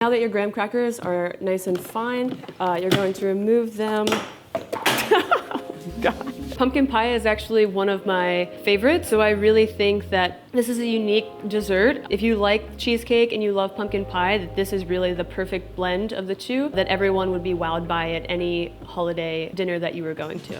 Now that your graham crackers are nice and fine, you're going to remove them. God. Pumpkin pie is actually one of my favorites, so I really think that this is a unique dessert. If you like cheesecake and you love pumpkin pie, that this is really the perfect blend of the two that everyone would be wowed by at any holiday dinner that you were going to.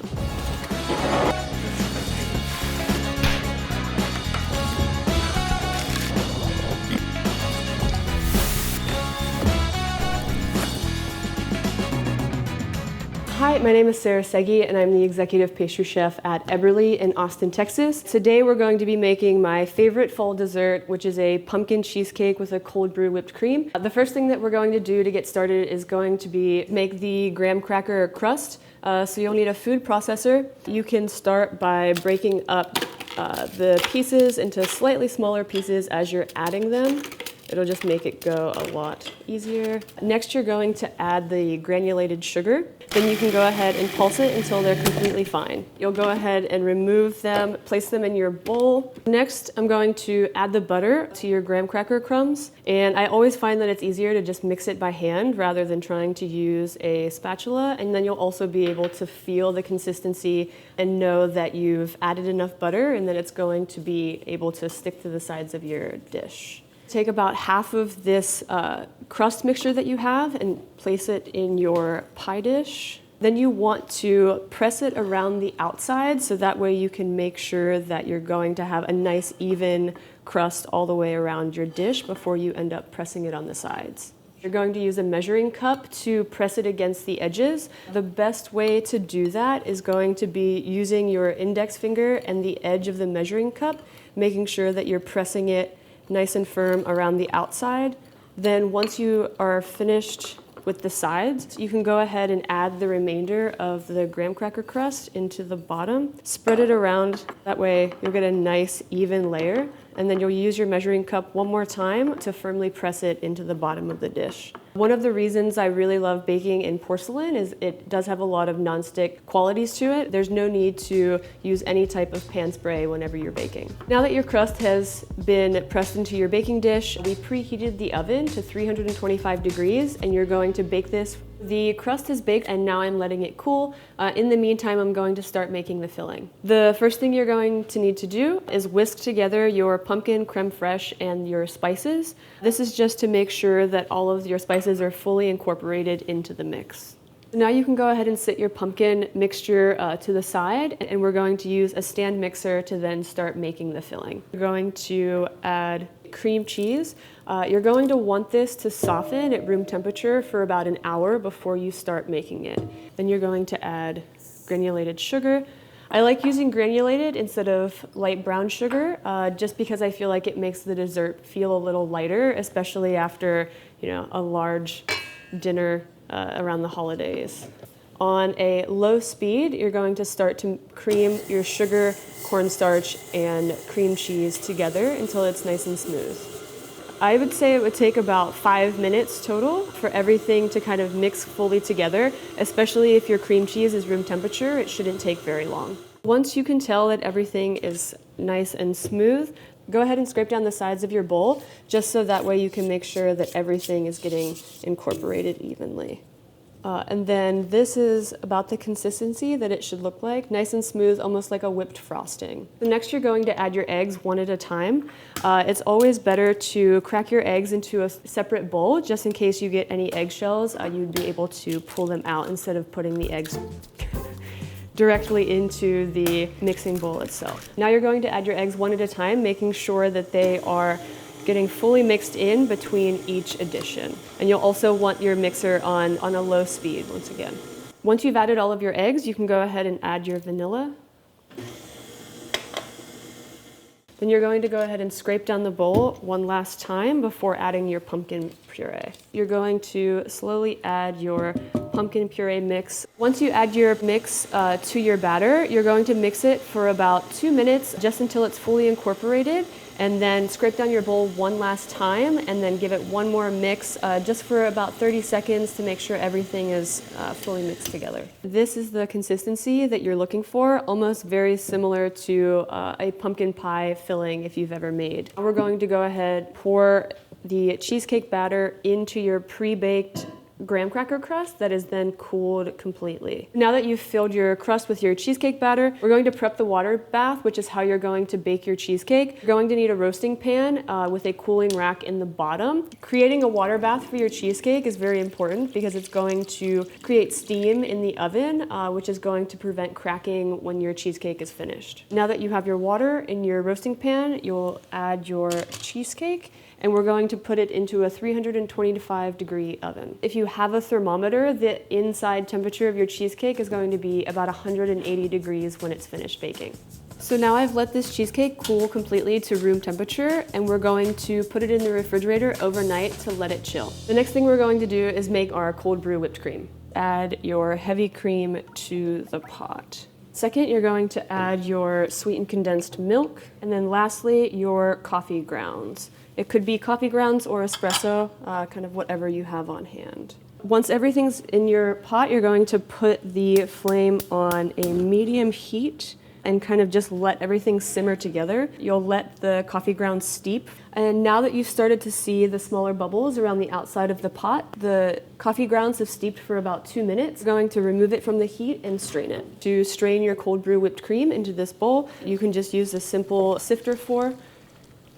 Hi, my name is Chef Seghi and I'm the executive pastry chef at Eberly in Austin, Texas. Today we're going to be making my favorite fall dessert, which is a pumpkin cheesecake with a cold brew whipped cream. The first thing that we're going to do to get started is going to be make the graham cracker crust. So you'll need a food processor. You can start by breaking up the pieces into slightly smaller pieces as you're adding them. It'll just make it go a lot easier. Next, you're going to add the granulated sugar. Then you can go ahead and pulse it until they're completely fine. You'll go ahead and remove them, place them in your bowl. Next, I'm going to add the butter to your graham cracker crumbs. And I always find that it's easier to just mix it by hand rather than trying to use a spatula. And then you'll also be able to feel the consistency and know that you've added enough butter and that it's going to be able to stick to the sides of your dish. Take about half of this crust mixture that you have and place it in your pie dish. Then you want to press it around the outside so that way you can make sure that you're going to have a nice even crust all the way around your dish before you end up pressing it on the sides. You're going to use a measuring cup to press it against the edges. The best way to do that is going to be using your index finger and the edge of the measuring cup, making sure that you're pressing it nice and firm around the outside. Then once you are finished with the sides, you can go ahead and add the remainder of the graham cracker crust into the bottom. Spread it around, that way you'll get a nice even layer, and then you'll use your measuring cup one more time to firmly press it into the bottom of the dish. One of the reasons I really love baking in porcelain is it does have a lot of nonstick qualities to it. There's no need to use any type of pan spray whenever you're baking. Now that your crust has been pressed into your baking dish, we preheated the oven to 325 degrees and you're going to bake this. The crust is baked and now I'm letting it cool. In the meantime, I'm going to start making the filling. The first thing you're going to need to do is whisk together your pumpkin, creme fraiche, and your spices. This is just to make sure that all of your spices are fully incorporated into the mix. Now you can go ahead and sit your pumpkin mixture to the side, and we're going to use a stand mixer to then start making the filling. We're going to add cream cheese. You're going to want this to soften at room temperature for about an hour before you start making it. Then you're going to add granulated sugar. I like using granulated instead of light brown sugar, just because I feel like it makes the dessert feel a little lighter, especially after, a large dinner around the holidays. On a low speed, you're going to start to cream your sugar, cornstarch, and cream cheese together until it's nice and smooth. I would say it would take about 5 minutes total for everything to kind of mix fully together, especially if your cream cheese is room temperature. It shouldn't take very long. Once you can tell that everything is nice and smooth, go ahead and scrape down the sides of your bowl, just so that way you can make sure that everything is getting incorporated evenly. And then this is about the consistency that it should look like, nice and smooth, almost like a whipped frosting. Next, you're going to add your eggs one at a time. It's always better to crack your eggs into a separate bowl, just in case you get any eggshells, you'd be able to pull them out instead of putting the eggs directly into the mixing bowl itself. Now you're going to add your eggs one at a time, making sure that they are getting fully mixed in between each addition. And you'll also want your mixer on a low speed once again. Once you've added all of your eggs, you can go ahead and add your vanilla. Then you're going to go ahead and scrape down the bowl one last time before adding your pumpkin puree. You're going to slowly add your pumpkin puree mix. Once you add your mix to your batter, you're going to mix it for about 2 minutes, just until it's fully incorporated, and then scrape down your bowl one last time and then give it one more mix just for about 30 seconds to make sure everything is fully mixed together. This is the consistency that you're looking for, almost very similar to a pumpkin pie filling if you've ever made. We're going to go ahead, pour the cheesecake batter into your pre-baked graham cracker crust that is then cooled completely. Now that you've filled your crust with your cheesecake batter, we're going to prep the water bath, which is how you're going to bake your cheesecake. You're going to need a roasting pan with a cooling rack in the bottom. Creating a water bath for your cheesecake is very important because it's going to create steam in the oven, which is going to prevent cracking when your cheesecake is finished. Now that you have your water in your roasting pan, you'll add your cheesecake, and we're going to put it into a 325-degree oven. If you have a thermometer, the inside temperature of your cheesecake is going to be about 180 degrees when it's finished baking. So now I've let this cheesecake cool completely to room temperature, and we're going to put it in the refrigerator overnight to let it chill. The next thing we're going to do is make our cold brew whipped cream. Add your heavy cream to the pot. Second, you're going to add your sweetened condensed milk, and then lastly, your coffee grounds. It could be coffee grounds or espresso, kind of whatever you have on hand. Once everything's in your pot, you're going to put the flame on a medium heat and kind of just let everything simmer together. You'll let the coffee grounds steep. And now that you've started to see the smaller bubbles around the outside of the pot, the coffee grounds have steeped for about 2 minutes. You're going to remove it from the heat and strain it. To strain your cold brew whipped cream into this bowl, you can just use a simple sifter fork.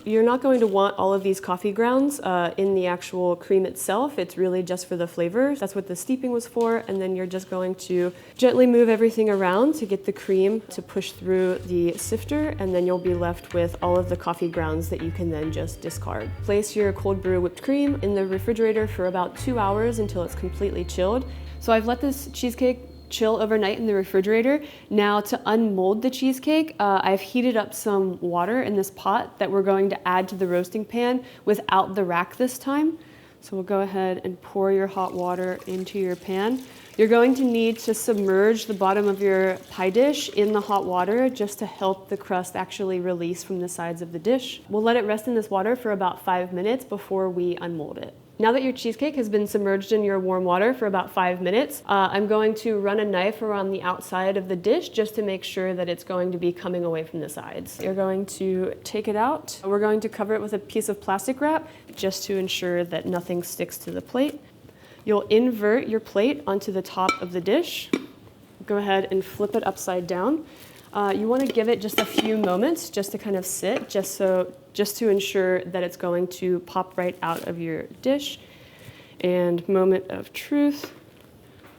You're not going to want all of these coffee grounds in the actual cream itself. It's really just for the flavor. That's what the steeping was for. And then you're just going to gently move everything around to get the cream to push through the sifter. And then you'll be left with all of the coffee grounds that you can then just discard. Place your cold brew whipped cream in the refrigerator for about 2 hours until it's completely chilled. So I've let this cheesecake chill overnight in the refrigerator. Now to unmold the cheesecake, I've heated up some water in this pot that we're going to add to the roasting pan without the rack this time. So we'll go ahead and pour your hot water into your pan. You're going to need to submerge the bottom of your pie dish in the hot water just to help the crust actually release from the sides of the dish. We'll let it rest in this water for about 5 minutes before we unmold it. Now that your cheesecake has been submerged in your warm water for about 5 minutes, I'm going to run a knife around the outside of the dish just to make sure that it's going to be coming away from the sides. You're going to take it out. We're going to cover it with a piece of plastic wrap just to ensure that nothing sticks to the plate. You'll invert your plate onto the top of the dish. Go ahead and flip it upside down. You want to give it just a few moments just to kind of sit, just to ensure that it's going to pop right out of your dish. And moment of truth.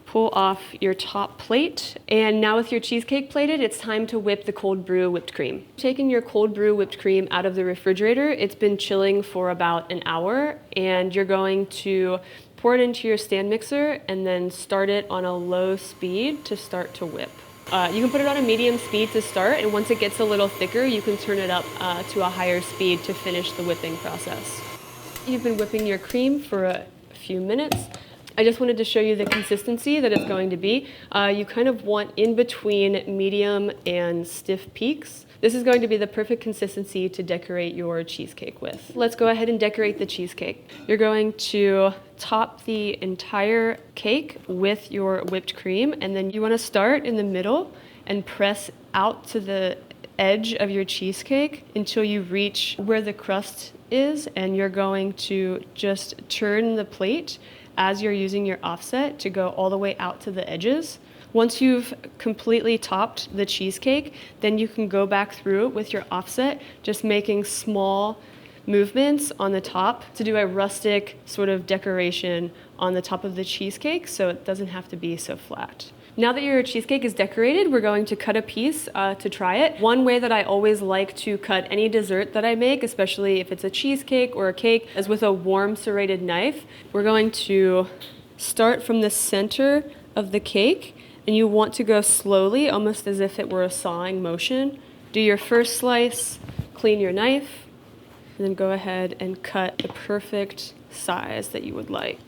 Pull off your top plate. And now with your cheesecake plated, it's time to whip the cold brew whipped cream. Taking your cold brew whipped cream out of the refrigerator, it's been chilling for about an hour, and you're going to pour it into your stand mixer and then start it on a low speed to start to whip. You can put it on a medium speed to start, and once it gets a little thicker, you can turn it up to a higher speed to finish the whipping process. You've been whipping your cream for a few minutes. I just wanted to show you the consistency that it's going to be. You kind of want in between medium and stiff peaks. This is going to be the perfect consistency to decorate your cheesecake with. Let's go ahead and decorate the cheesecake. You're going to top the entire cake with your whipped cream, and then you want to start in the middle and press out to the edge of your cheesecake until you reach where the crust is, and you're going to just turn the plate as you're using your offset to go all the way out to the edges. Once you've completely topped the cheesecake, then you can go back through with your offset, just making small movements on the top to do a rustic sort of decoration on the top of the cheesecake so it doesn't have to be so flat. Now that your cheesecake is decorated, we're going to cut a piece to try it. One way that I always like to cut any dessert that I make, especially if it's a cheesecake or a cake, is with a warm serrated knife. We're going to start from the center of the cake, and you want to go slowly, almost as if it were a sawing motion. Do your first slice, clean your knife, and then go ahead and cut the perfect size that you would like.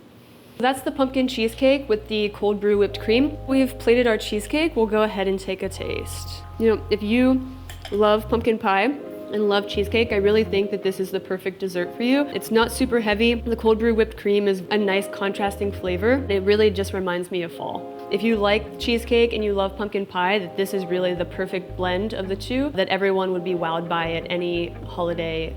That's the pumpkin cheesecake with the cold brew whipped cream. We've plated our cheesecake. We'll go ahead and take a taste. You know, if you love pumpkin pie and love cheesecake, I really think that this is the perfect dessert for you. It's not super heavy. The cold brew whipped cream is a nice contrasting flavor. It really just reminds me of fall. If you like cheesecake and you love pumpkin pie, that this is really the perfect blend of the two that everyone would be wowed by at any holiday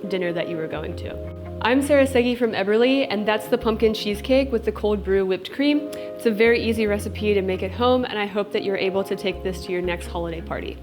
dinner that you were going to. I'm Chef Seghi from Eberly, and that's the pumpkin cheesecake with the cold brew whipped cream. It's a very easy recipe to make at home, and I hope that you're able to take this to your next holiday party.